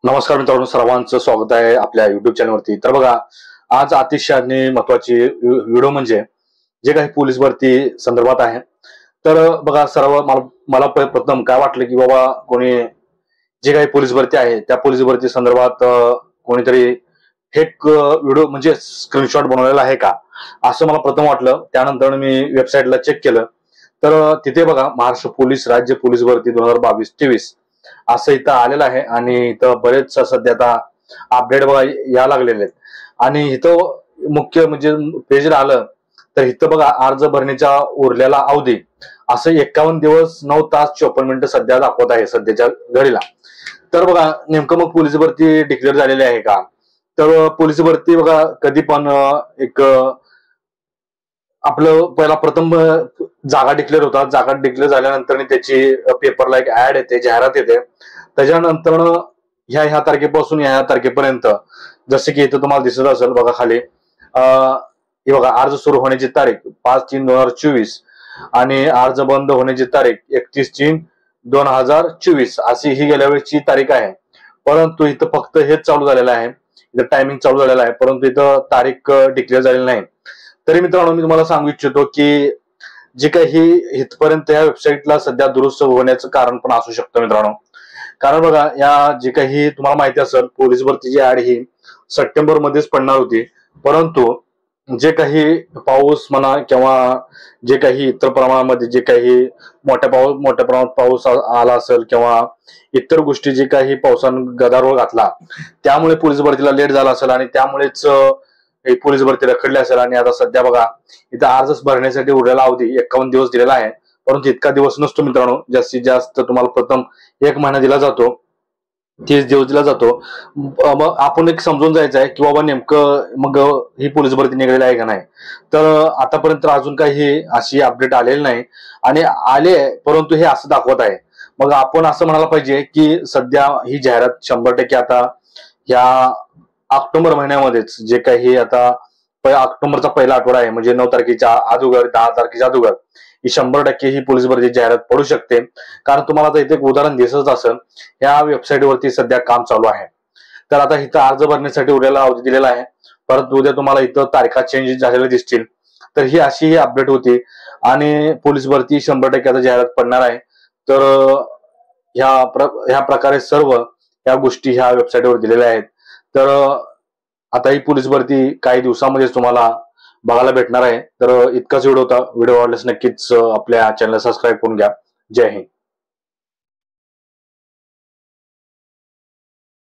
नमस्कार मित्रांनो, सर्वांचं स्वागत आहे आपल्या युट्यूब चॅनलवरती। तर बघा, आज अतिशय महत्वाची व्हिडिओ म्हणजे जे काही पोलीस भरती संदर्भात आहे। तर बघा, सर्व मला प्रथम काय वाटलं की बाबा कोणी जे काही पोलीस भरती आहे त्या पोलीस भरती संदर्भात कोणीतरी फेक व्हिडिओ म्हणजे स्क्रीनशॉट बनवलेला आहे का, असं मला प्रथम वाटलं। त्यानंतर मी वेबसाईटला चेक केलं तर तिथे बघा, महाराष्ट्र पोलीस राज्य पोलीस भरती 2022-23 असं इथं आलेलं आहे आणि इथं बरेच सध्या आता अपडेट बघा या लागलेले आहेत। आणि इथं मुख्य म्हणजे पेजला आलं तर इथं बघा, अर्ज भरण्याच्या उरलेला अवधी असं 51 दिवस 9 तास 54 मिनिटं सध्या दाखवत आहे सध्याच्या घडीला। तर बघा, नेमकं मग पोलीस भरती डिक्लेअर झालेली आहे का? तर पोलीस भरती बघा कधी पण एक आपलं पहिला प्रथम जागा डिक्लेअर होतात। जागा डिक्लेअर झाल्यानंतर त्याची पेपरला एक ऍड येते, जाहिरात येते। त्याच्यानंतर ह्या तारखेपासून ह्या तारखेपर्यंत जसे की इथं तुम्हाला दिसत असेल बघा खाली, हे बघा, अर्ज सुरू होण्याची तारीख 5/3/2024 आणि अर्ज बंद होण्याची तारीख 31/3/2024 अशी ही गेल्या वेळेची तारीख आहे। परंतु इथं फक्त हेच चालू झालेलं आहे, इथं टायमिंग चालू झालेलं आहे, परंतु इथं तारीख डिक्लेअर झालेली नाही। तरी मित्रांनो, मी तुम्हाला सांगू इच्छितो की जे काही इथपर्यंत या वेबसाईटला सध्या दुरुस्त होण्याचं कारण पण असू शकतं मित्रांनो। कारण बघा, या जे काही तुम्हाला माहिती असेल, पोलीस भरतीची ऍड ही सप्टेंबर मध्येच पडणार होती, परंतु जे काही पाऊस म्हणा किंवा जे काही इतर प्रमाणामध्ये जे काही मोठ्या प्रमाणात पाऊस आला असेल किंवा इतर गोष्टी जे काही पावसानं गदारोळ घातला त्यामुळे पोलीस भरतीला लेट झाला असेल आणि त्यामुळेच पोलीस भरती रखडली असेल। आणि आता सध्या बघा, इथं अर्ज भरण्यासाठी उरलेला अवधी 51 दिवस दिलेला आहे, परंतु इतका दिवस नसतो मित्रांनो। जास्तीत जास्त तुम्हाला प्रथम 1 महिना दिला जातो, 30 दिवस दिला जातो। मग आपण एक समजून जायचं आहे की बाबा नेमकं मग ही पोलीस भरती निघालेली आहे का नाही। तर आतापर्यंत अजून काही अशी अपडेट आलेली नाही आणि आले, परंतु हे असं दाखवत आहे। मग आपण असं म्हणायला पाहिजे की सध्या ही जाहिरात 100% आता या ऑक्टोबर महिन्यामध्येच, जे काही आता ऑक्टोबरचा पहिला आठवडा आहे म्हणजे 9 तारखेच्या अगोदर 10 तारखेच्या अगोदर ही 100% ही पोलीस भरती जाहिरात पडू शकते। कारण तुम्हाला आता इथे एक उदाहरण दिसत असेल, या वेबसाईट वरती सध्या काम चालू आहे। तर आता इथं अर्ज भरण्यासाठी उरलेला अवधी दिलेला आहे, परंतु उद्या तुम्हाला इथं तारखा चेंज झालेल्या दिसतील। तर ही अशी ही अपडेट होती आणि पोलीस भरती 100% आता जाहिरात पडणार आहे। तर ह्या प्रकारे सर्व या गोष्टी ह्या वेबसाईटवर दिलेल्या आहेत। तर आता ही पोलीस भरती काही दिवसांमध्येच तुम्हाला बघायला भेटणार आहे। तर इतकाच व्हिडिओ होता। व्हिडिओ आवडल्यास नक्कीच आपल्या चॅनलला सबस्क्राईब करून घ्या। जय हिंद।